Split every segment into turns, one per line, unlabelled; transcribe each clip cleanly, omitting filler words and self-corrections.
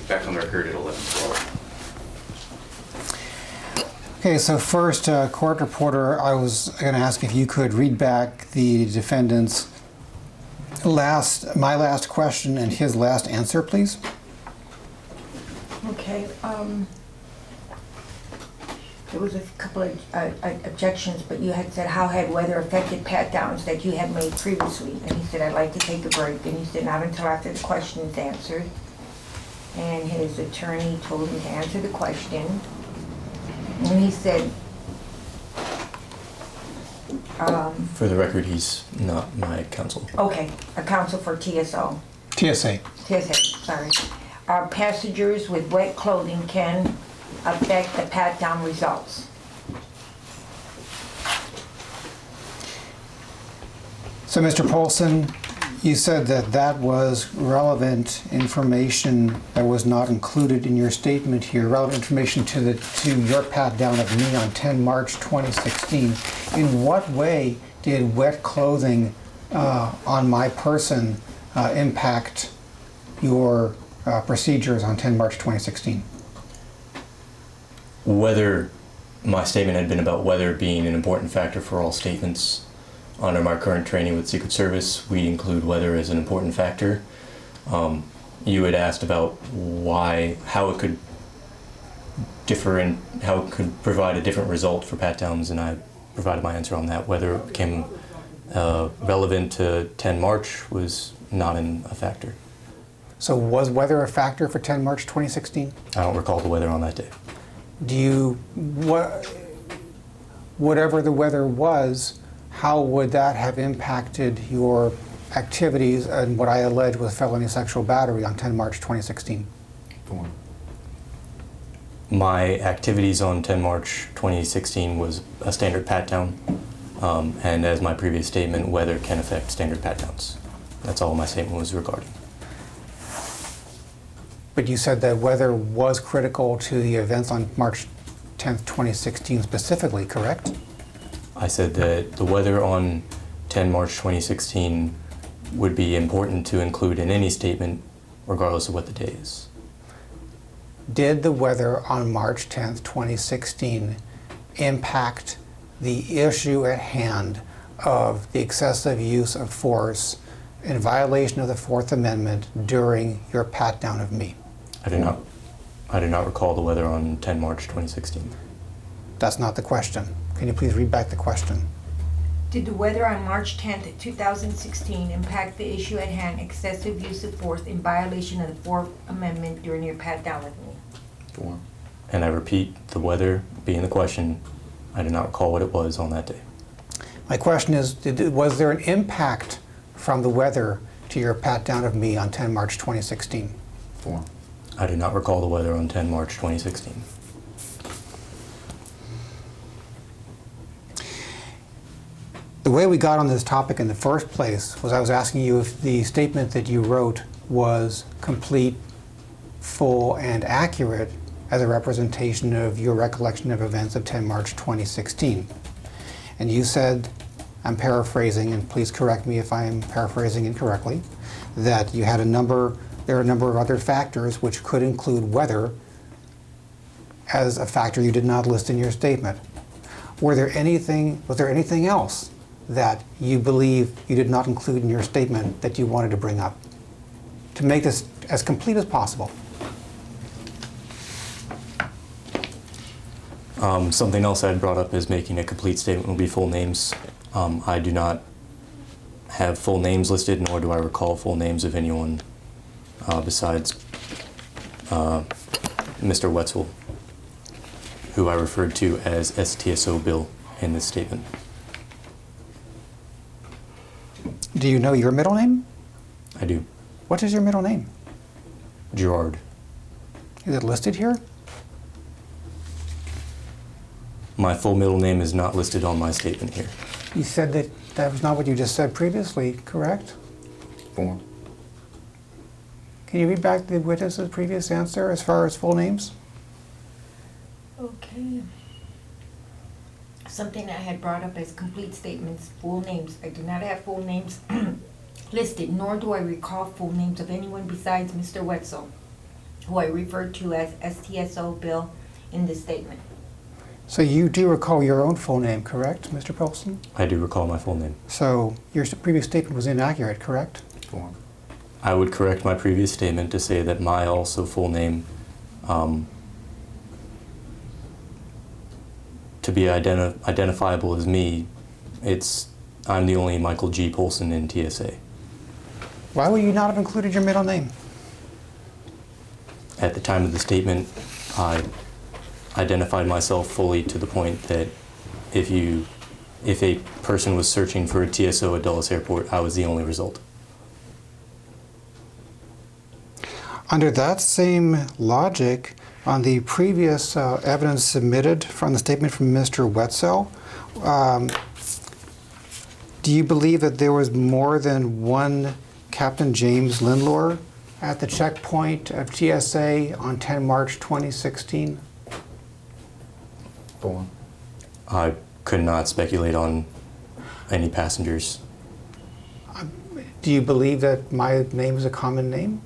back on the record at 11:12.
Okay, so first, court reporter, I was going to ask if you could read back the defendant's my last question and his last answer, please.
Okay, there was a couple of objections, but you had said, how had weather affected pat-downs that you had made previously? And he said, I'd like to take a break. And he said, not until after the question is answered. And his attorney told him to answer the question. And he said,
for the record, he's not my counsel.
okay, a counsel for TSO.
TSA.
TSA, sorry. Passengers with wet clothing can affect the pat-down results.
So, Mr. Polson, you said that that was relevant information that was not included in your statement here, relevant information to your pat-down of me on 10 March 2016. In what way did wet clothing on my person impact your procedures on 10 March 2016?
Whether my statement had been about weather being an important factor for all statements under my current training with Secret Service, we include weather as an important factor. You had asked about how it could differ and how it could provide a different result for pat-downs, and I provided my answer on that. Whether it became relevant to 10 March was not a factor.
So was weather a factor for 10 March 2016?
I don't recall the weather on that day.
Whatever the weather was, how would that have impacted your activities and what I allege was felony sexual battery on 10 March 2016?
My activities on 10 March 2016 was a standard pat-down, and as my previous statement, weather can affect standard pat-downs. That's all my statement was regarding.
But you said that weather was critical to the events on March 10th, 2016 specifically, correct?
I said that the weather on 10 March 2016 would be important to include in any statement, regardless of what the day is.
Did the weather on March 10th, 2016 impact the issue at hand of the excessive use of force in violation of the Fourth Amendment during your pat-down of me?
I do not recall the weather on 10 March 2016.
That's not the question. Can you please read back the question?
Did the weather on March 10th, 2016 impact the issue at hand, excessive use of force in violation of the Fourth Amendment during your pat-down with me?
And I repeat, the weather being the question, I do not recall what it was on that day.
My question is, was there an impact from the weather to your pat-down of me on 10 March 2016?
I do not recall the weather on 10 March 2016.
The way we got on this topic in the first place was I was asking you if the statement that you wrote was complete, full, and accurate as a representation of your recollection of events of 10 March 2016. And you said, I'm paraphrasing, and please correct me if I am paraphrasing incorrectly, that there are a number of other factors which could include weather as a factor you did not list in your statement. Was there anything else that you believe you did not include in your statement that you wanted to bring up to make this as complete as possible?
Something else I had brought up is making a complete statement will be full names. I do not have full names listed, nor do I recall full names of anyone besides Mr. Wetzel, who I referred to as STSO Bill in this statement.
Do you know your middle name?
I do.
What is your middle name?
Gerard.
Is it listed here?
My full middle name is not listed on my statement here.
You said that was not what you just said previously, correct?
Can
you read back the witness's previous answer as far as full names?
Okay. Something I had brought up as complete statements, full names. I do not have full names listed, nor do I recall full names of anyone besides Mr. Wetzel. who I referred to as STSO Bill in the statement.
So you do recall your own full name, correct, Mr. Polson?
I do recall my full name.
So your previous statement was inaccurate, correct?
Form.
I would correct my previous statement to say that my also full name, to be identifiable as me, I'm the only Michael G. Polson in TSA.
Why would you not have included your middle name?
At the time of the statement, I identified myself fully to the point that if a person was searching for a TSO at Dulles Airport, I was the only result.
Under that same logic, on the previous evidence submitted from the statement from Mr. Wetzel, do you believe that there was more than one Captain James Lindlore at the checkpoint of TSA on 10 March 2016?
Form.
I could not speculate on any passengers.
Do you believe that my name is a common name?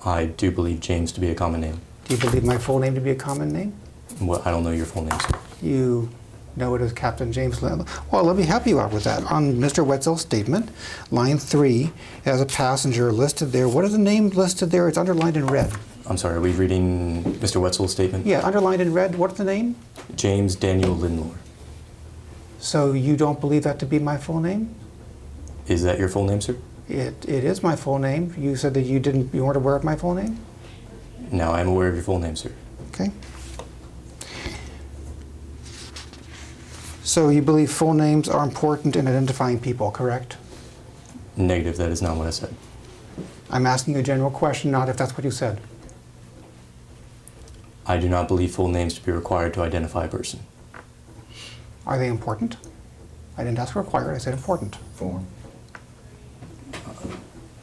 I do believe James to be a common name.
Do you believe my full name to be a common name?
Well, I don't know your full name, sir.
You know it as Captain James Lindlore. Well, let me help you out with that. On Mr. Wetzel's statement, line 3, as a passenger listed there. What is the name listed there? It's underlined in red.
I'm sorry, are we reading Mr. Wetzel's statement?
Yeah, underlined in red. What's the name?
James Daniel Lindlore.
So you don't believe that to be my full name?
Is that your full name, sir?
It is my full name. You said that you weren't aware of my full name?
Now I am aware of your full name, sir.
Okay. So you believe full names are important in identifying people, correct?
Negative, that is not what I said.
I'm asking you a general question, not if that's what you said.
I do not believe full names to be required to identify a person.
Are they important? I didn't ask required, I said important.
Form.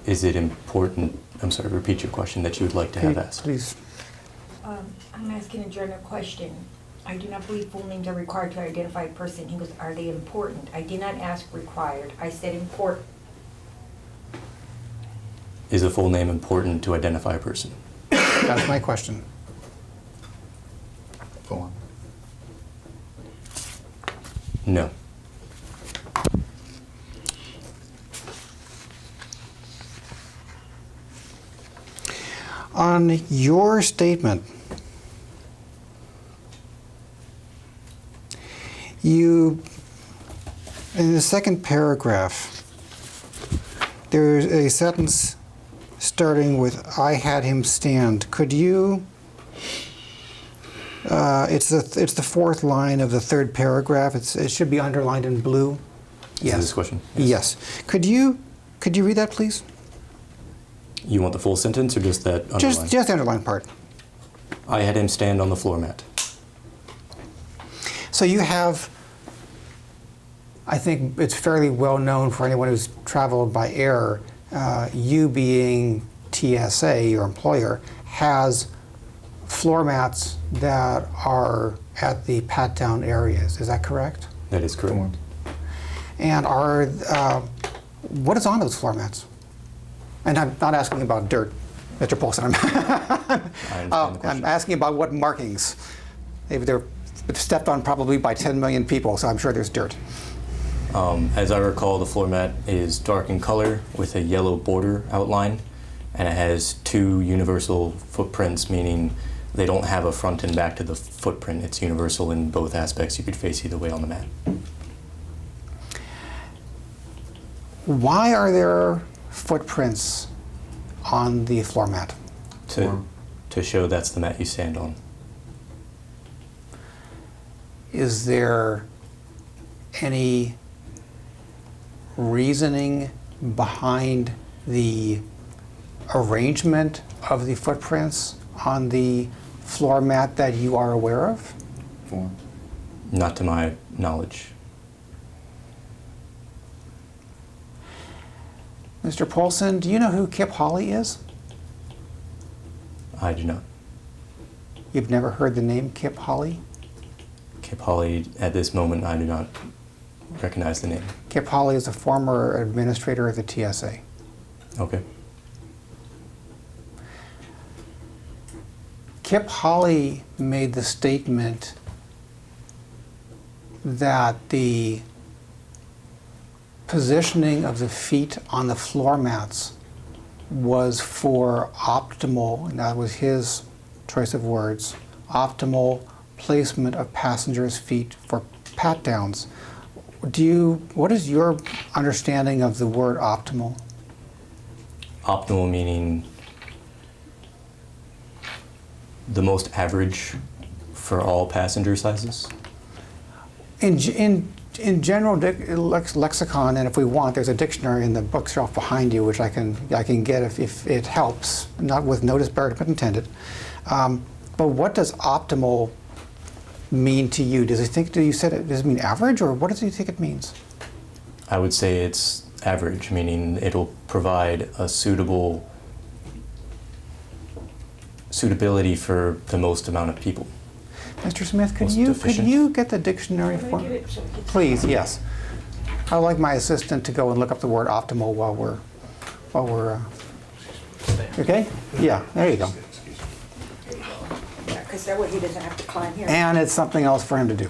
Is it important, I'm sorry, repeat your question that you would like to have asked.
Please.
I'm asking a general question. I do not believe full names are required to identify a person. He goes, are they important? I did not ask required. I said important.
Is a full name important to identify a person?
That's my question.
Form.
No.
On your statement, you, in the second paragraph, there's a sentence starting with, I had him stand. Could you, it's the fourth line of the third paragraph. It should be underlined in blue.
Is this question?
Yes. Could you read that, please?
You want the full sentence or just that underline?
Just the underlined part.
I had him stand on the floor mat.
So you have, I think it's fairly well known for anyone who's traveled by air, you being TSA, your employer, has floor mats that are at the pat-down areas. Is that correct?
That is correct.
Form.
And what is on those floor mats? And I'm not asking about dirt, Mr. Polson.
I understand the question.
I'm asking about what markings. They're stepped on probably by 10 million people, so I'm sure there's dirt.
As I recall, the floor mat is dark in color with a yellow border outline, and it has two universal footprints, meaning they don't have a front and back to the footprint. It's universal in both aspects. You could face either way on the mat.
Why are there footprints on the floor mat?
To show that's the mat you stand on.
Is there any reasoning behind the arrangement of the footprints on the floor mat that you are aware of?
Form.
Not to my knowledge.
Mr. Polson, do you know who Kip Hawley is?
I do not.
You've never heard the name Kip Hawley?
Kip Hawley, at this moment, I do not recognize the name.
Kip Hawley is a former administrator of the TSA.
Okay.
Kip Hawley made the statement that the positioning of the feet on the floor mats was for optimal, and that was his choice of words, optimal placement of passengers' feet for pat downs. What is your understanding of the word optimal?
Optimal meaning the most average for all passenger sizes?
In general lexicon, and if we want, there's a dictionary in the bookshelf behind you, which I can get if it helps, not with no disparagement intended. But what does optimal mean to you? Does it mean average, or what does he think it means?
I would say it's average, meaning it'll provide a suitability for the most amount of people.
Mr. Smith, could
Most
you
efficient.
get the dictionary for me?
so we can-
Please, yes. I'd like my assistant to go and look up the word optimal while we're okay? Yeah, there you go.
Yeah, because that way he doesn't have to climb here.
And it's something else for him to do.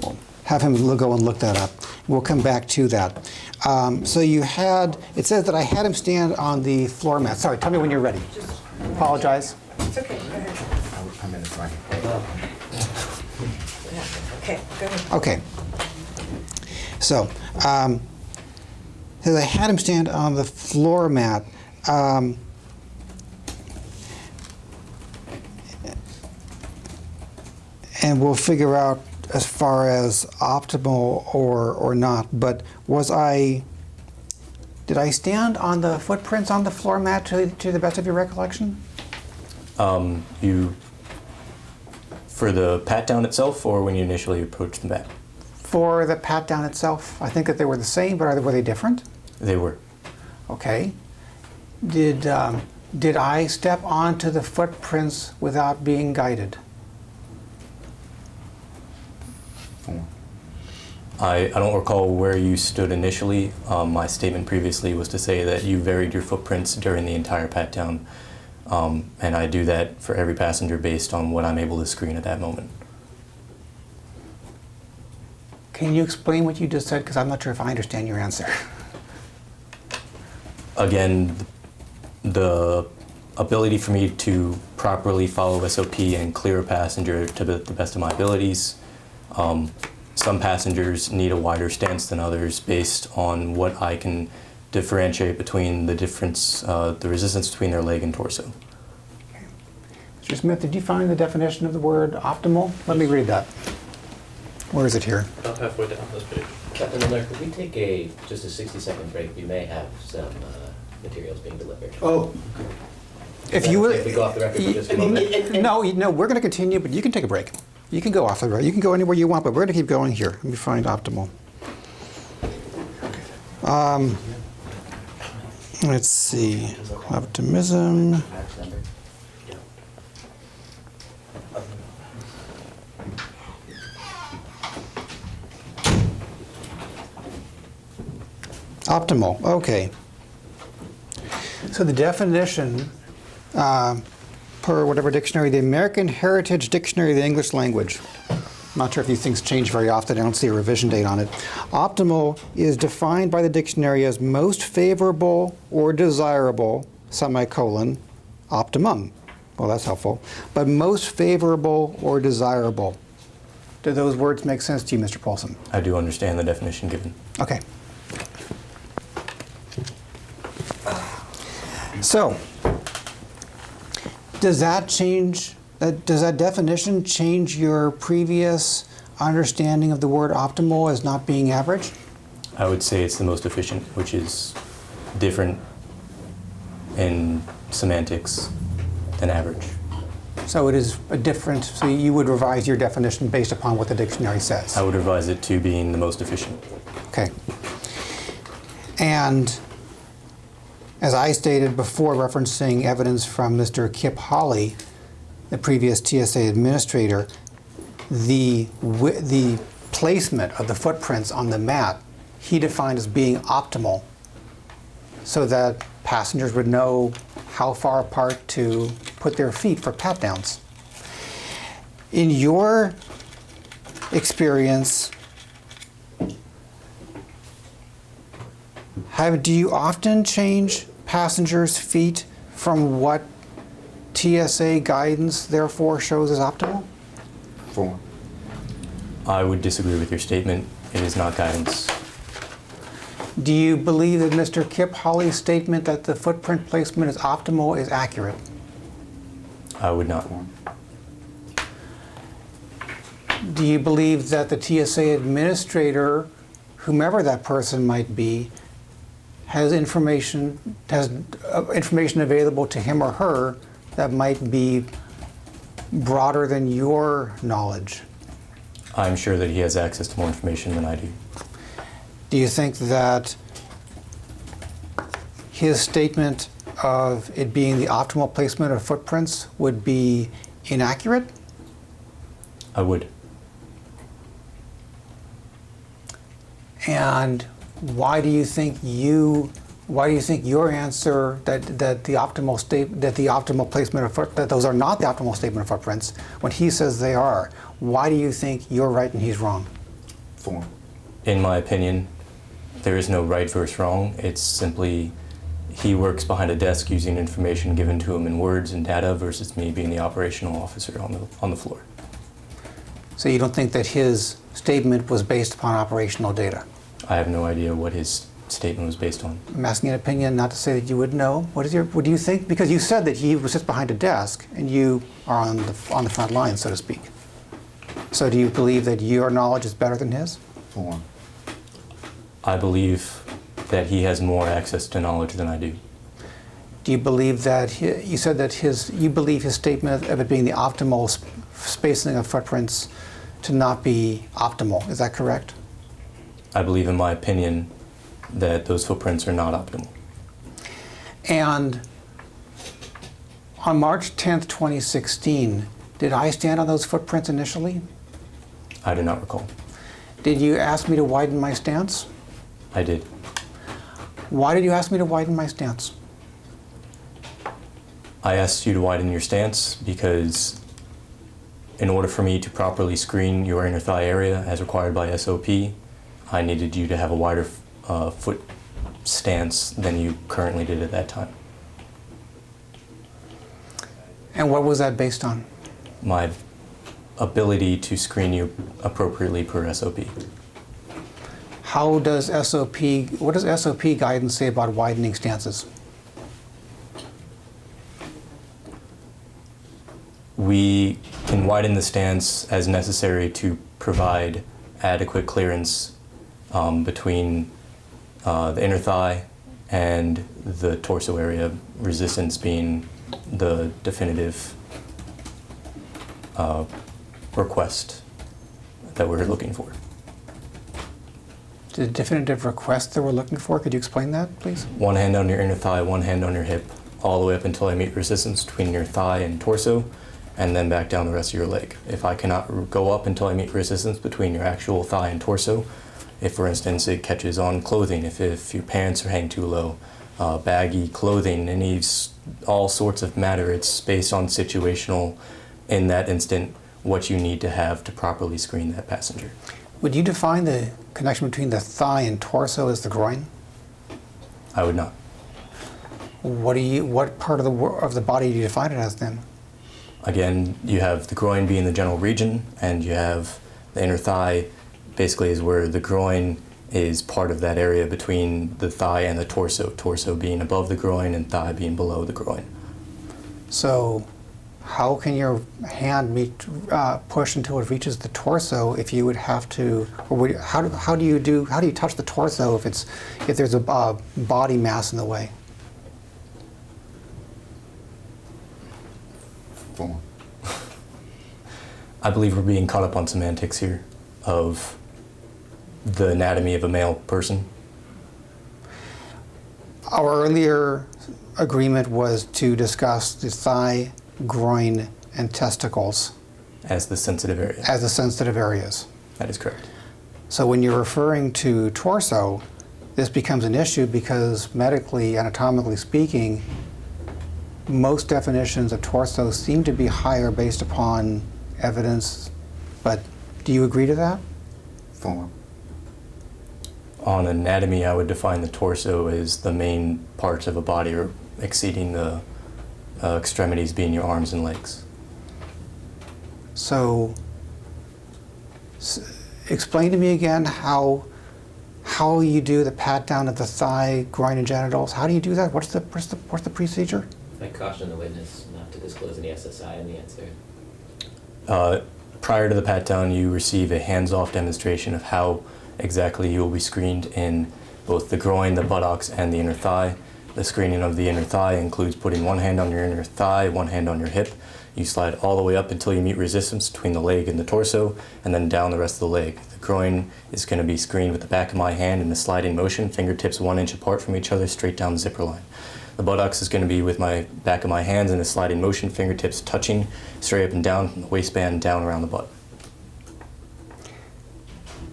We'll have him go and look that up. We'll come back to that. So it says that I had him stand on the floor mat. Sorry, tell me when you're ready. Apologize.
It's okay, go ahead.
I'm in the front.
Okay, go ahead.
Okay. So, says I had him stand on the floor mat. And we'll figure out as far as optimal or not. But did I stand on the footprints on the floor mat to the best of your recollection?
For the pat down itself, or when you initially approached the mat?
For the pat down itself, I think that they were the same, but were they different?
They were.
Okay. Did I step onto the footprints without being guided?
4.
I don't recall where you stood initially. My statement previously was to say that you varied your footprints during the entire pat down, and I do that for every passenger based on what I'm able to screen at that moment.
Can you explain what you just said? Because I'm not sure if I understand your answer.
Again, the ability for me to properly follow SOP and clear a passenger to the best of my abilities. Some passengers need a wider stance than others based on what I can differentiate between the resistance between their leg and torso.
Mr. Smith, did you find the definition of the word optimal? Let me read that. Where is it here?
About halfway down this page.
Captain Miller, could we take just a 60-second break? We may have some materials being delivered.
Oh. If you would.
If we go off the record for just a moment.
No, we're going to continue, but you can take a break. You can go off the road. You can go anywhere you want, but we're going to keep going here. Let me find optimal. Let's see. Optimism. Optimal, okay. So the definition, per whatever dictionary, the American Heritage Dictionary of the English Language. I'm not sure if these things change very often. I don't see a revision date on it. Optimal is defined by the dictionary as most favorable or desirable, semicolon, optimum. Well, that's helpful. But most favorable or desirable. Do those words make sense to you, Mr. Polson?
I do understand the definition given.
Okay. So, does that definition change your previous understanding of the word optimal as not being average?
I would say it's the most efficient, which is different in semantics than average.
So it is so you would revise your definition based upon what the dictionary says?
I would revise it to being the most efficient.
Okay. And as I stated before, referencing evidence from Mr. Kip Hawley, the previous TSA administrator, the placement of the footprints on the mat, he defined as being optimal, so that passengers would know how far apart to put their feet for pat downs. In your experience, do you often change passengers' feet from what TSA guidance therefore shows as optimal?
4.
I would disagree with your statement. It is not guidance.
Do you believe that Mr. Kip Hawley's statement that the footprint placement is optimal is accurate?
I would not.
4.
Do you believe that the TSA administrator, whomever that person might be, has information available to him or her that might be broader than your knowledge?
I'm sure that he has access to more information than I do.
Do you think that his statement of it being the optimal placement of footprints would be inaccurate?
I would.
And why do you think your answer that the optimal placement of that those are not the optimal statement of footprints when he says they are? Why do you think you're right and he's wrong?
4.
In my opinion, there is no right versus wrong. It's simply he works behind a desk using information given to him in words and data versus me being the operational officer on the floor.
So you don't think that his statement was based upon operational data?
I have no idea what his statement was based on.
I'm asking an opinion, not to say that you would know. What do you think? Because you said that he was just behind a desk and you are on the front line, so to speak. So do you believe that your knowledge is better than his?
4.
I believe that he has more access to knowledge than I do.
Do you believe that you said that you believe his statement of it being the optimal spacing of footprints to not be optimal? Is that correct?
I believe, in my opinion, that those footprints are not optimal.
And on March 10th, 2016, did I stand on those footprints initially?
I do not recall.
Did you ask me to widen my stance?
I did.
Why did you ask me to widen my stance?
I asked you to widen your stance because in order for me to properly screen your inner thigh area as required by SOP, I needed you to have a wider foot stance than you currently did at that time.
And what was that based on?
My ability to screen you appropriately per SOP.
What does SOP guidance say about widening stances?
We can widen the stance as necessary to provide adequate clearance between the inner thigh and the torso area, resistance being the definitive request that we're looking for.
The definitive request that we're looking for, could you explain that, please?
One hand on your inner thigh, one hand on your hip, all the way up until I meet resistance between your thigh and torso, and then back down the rest of your leg. If I cannot go up until I meet resistance between your actual thigh and torso, if for instance it catches on clothing, if your pants are hanging too low, baggy clothing, all sorts of matter, it's based on situational, in that instant, what you need to have to properly screen that passenger.
Would you define the connection between the thigh and torso as the groin?
I would not.
What part of the body do you define it as then?
Again, you have the groin being the general region, and you have the inner thigh basically is where the groin is part of that area between the thigh and the torso. Torso being above the groin and thigh being below the groin.
So how can your hand push until it reaches the torso if you would have to, or how do you touch the torso if there's a body mass in the way?
4.
I believe we're being caught up on semantics here of the anatomy of a male person.
Our earlier agreement was to discuss the thigh, groin, and testicles
As the sensitive area.
as the sensitive areas.
That is correct.
So when you're referring to torso, this becomes an issue because medically, anatomically speaking, most definitions of torso seem to be higher based upon evidence, but do you agree to that?
Form.
On anatomy, I would define the torso as the main parts of a body, or exceeding the extremities being your arms and legs.
So, explain to me again how you do the pat down of the thigh, groin, and genitals. How do you do that? What's the procedure?
I caution the witness not to disclose any SSI in the answer.
Prior to the pat down, you receive a hands-off demonstration of how exactly you will be screened in both the groin, the buttocks, and the inner thigh. The screening of the inner thigh includes putting one hand on your inner thigh, one hand on your hip. You slide all the way up until you meet resistance between the leg and the torso, and then down the rest of the leg. The groin is going to be screened with the back of my hand in a sliding motion, fingertips 1 inch apart from each other, straight down the zipper line. The buttocks is going to be with my back of my hands in a sliding motion, fingertips touching straight up and down from the waistband down around the butt.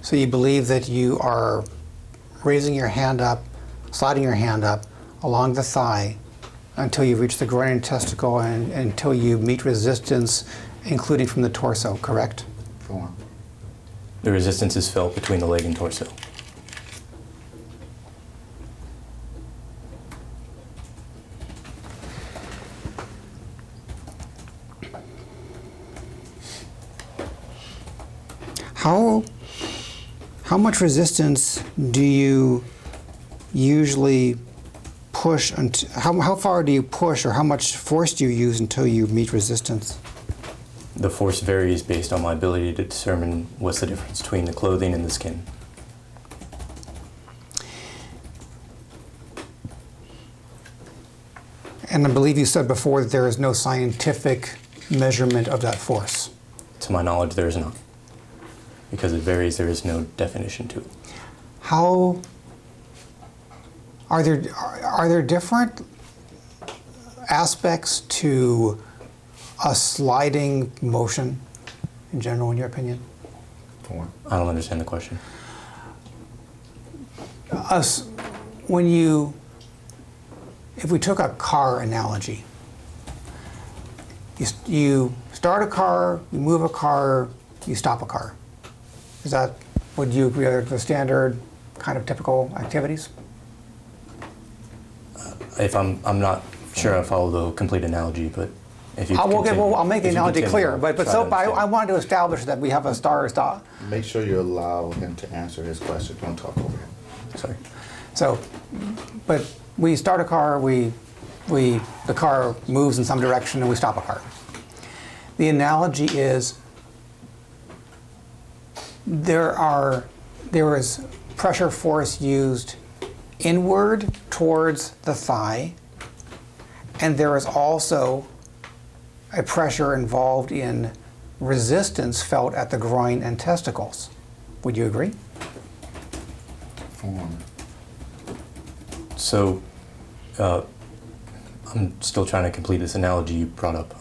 So you believe that you are raising your hand up, sliding your hand up along the thigh until you reach the groin and testicle, and until you meet resistance, including from the torso, correct?
Form.
The resistance is felt between the leg and torso.
How much resistance do you usually push? How far do you push, or how much force do you use until you meet resistance?
The force varies based on my ability to determine what's the difference between the clothing and the skin.
And I believe you said before that there is no scientific measurement of that force.
To my knowledge, there is not. Because it varies, there is no definition to it.
How are there different aspects to a sliding motion in general, in your opinion?
Form.
I don't understand the question.
If we took a car analogy, you start a car, you move a car, you stop a car. Would you agree are the standard kind of typical activities?
I'm not sure I follow the complete analogy, but if you
I'll make the
if you
analogy
continue,
clear,
I'll
but
try to
I
understand.
wanted to establish that we have a stop.
Make sure you allow him to answer his question. Don't talk over him.
Sorry.
So, but we start a car, the car moves in some direction, and we stop a car. The analogy is there is pressure force used inward towards the thigh, and there is also a pressure involved in resistance felt at the groin and testicles. Would you agree?
Form.
So, I'm still trying to complete this analogy you brought up.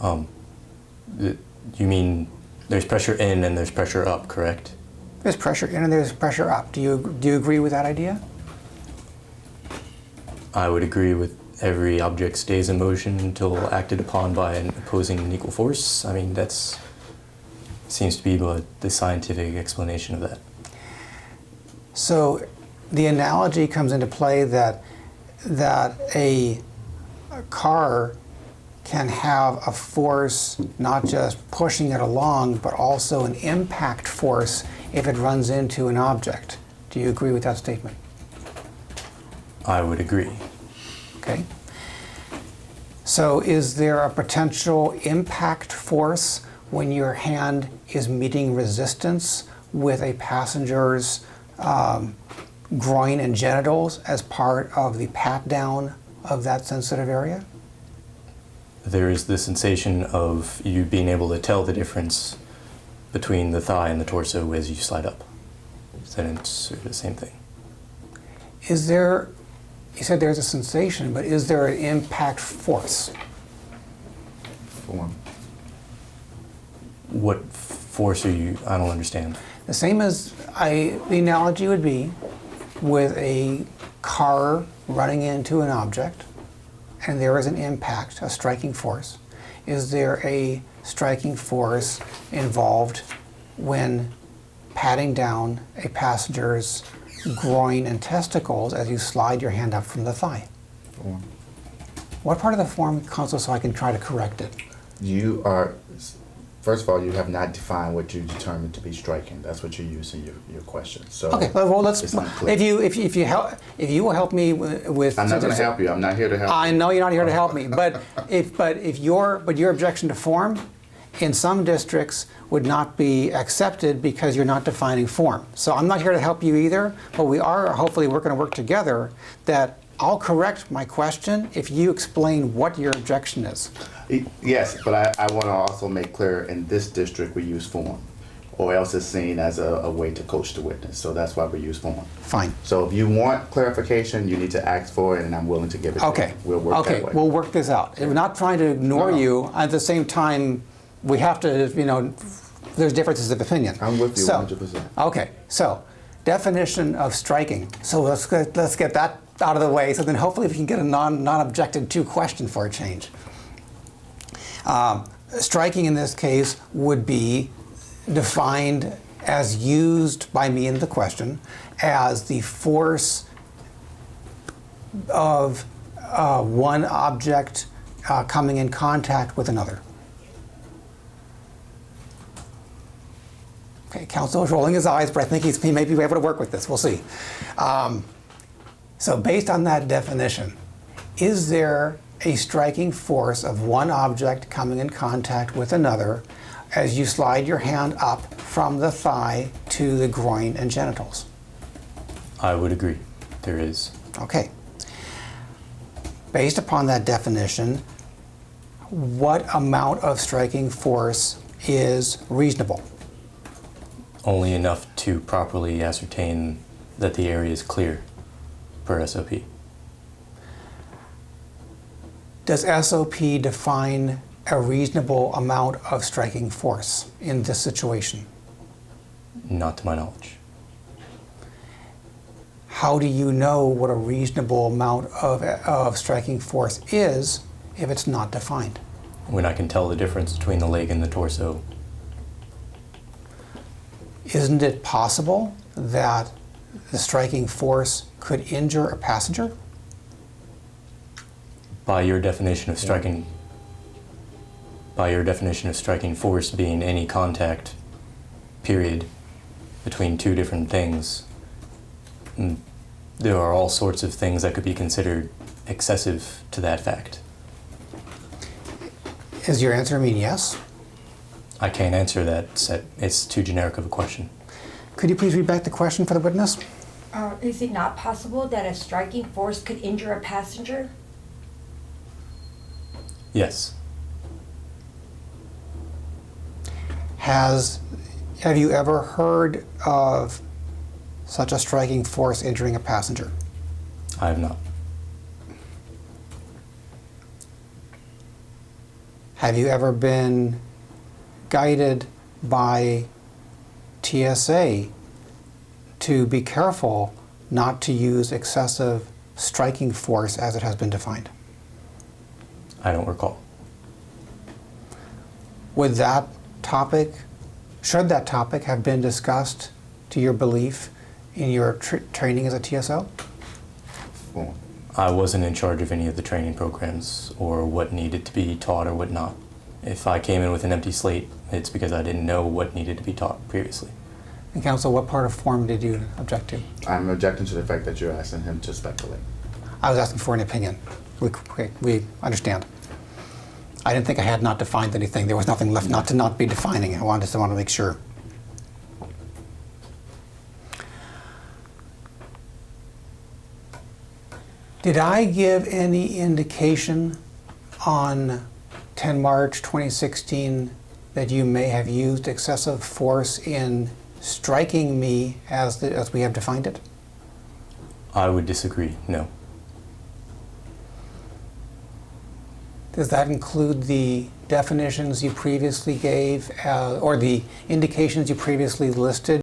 You mean there's pressure in and there's pressure up, correct?
There's pressure in and there's pressure up. Do you agree with that idea?
I would agree with every object stays in motion until acted upon by an opposing and equal force. I mean, that's seems to be the scientific explanation of that.
So the analogy comes into play that a car can have a force not just pushing it along, but also an impact force if it runs into an object. Do you agree with that statement?
I would agree.
Okay. So is there a potential impact force when your hand is meeting resistance with a passenger's groin and genitals as part of the pat down of that sensitive area?
There is the sensation of you being able to tell the difference between the thigh and the torso as you slide up. Then it's sort of the same thing.
Is there, you said there's a sensation, but is there an impact force?
Form.
What force are you? I don't understand.
The same as the analogy would be with a car running into an object, and there is an impact, a striking force, is there a striking force involved when patting down a passenger's groin and testicles as you slide your hand up from the thigh?
Form.
What part of the form, counsel, so I can try to correct it?
You are, first of all, you have not defined what you determined to be striking. That's what you use in your question. So
Okay, well, let's,
it's unclear.
if you will help me with.
I'm not going to help you. I'm not here to help
I
you.
know you're not here to help me, but your objection to form in some districts would not be accepted because you're not defining form. So I'm not here to help you either, but we are, hopefully we're going to work together that I'll correct my question if you explain what your objection is.
Yes, but I want to also make clear in this district we use form, or else it's seen as a way to coach the witness. So that's why we use form.
Fine.
So if you want clarification, you need to ask for it, and I'm willing to give it to
Okay.
you. We'll work that way.
We'll work this out. We're not trying to ignore
No.
you. At the same time, we have to, there's differences of opinion.
I'm with you
So,
100%.
Okay, so definition of striking. So let's get that out of the way. So then hopefully we can get a non-objected to question for a change. Striking in this case would be defined as used by me in the question as the force of one object coming in contact with another. Okay, counsel is rolling his eyes, but I think he may be able to work with this. We'll see. So based on that definition, is there a striking force of one object coming in contact with another as you slide your hand up from the thigh to the groin and genitals?
I would agree. There is.
Okay. Based upon that definition, what amount of striking force is reasonable?
Only enough to properly ascertain that the area is clear per SOP.
Does SOP define a reasonable amount of striking force in this situation?
Not to my knowledge.
How do you know what a reasonable amount of striking force is if it's not defined?
When I can tell the difference between the leg and the torso.
Isn't it possible that the striking force could injure a passenger?
By your definition of striking force being any contact, period, between two different things, there are all sorts of things that could be considered excessive to that fact.
Is your answer mean yes?
I can't answer that. It's too generic of a question.
Could you please read back the question for the witness?
Is it not possible that a striking force could injure a passenger?
Yes.
Have you ever heard of such a striking force injuring a passenger?
I have not.
Have you ever been guided by TSA to be careful not to use excessive striking force as it has been defined?
I don't recall.
Should that topic have been discussed to your belief in your training as a TSO?
Form.
I wasn't in charge of any of the training programs or what needed to be taught or what not. If I came in with an empty slate, it's because I didn't know what needed to be taught previously.
And counsel, what part of form did you object to?
I'm objecting to the fact that you're asking him to speculate.
I was asking for an opinion. We understand. I didn't think I had not defined anything. There was nothing left not to not be defining. I just wanted to make sure. Did I give any indication on 10 March 2016 that you may have used excessive force in striking me as we have defined it?
I would disagree, no.
Does that include the definitions you previously gave or the indications you previously listed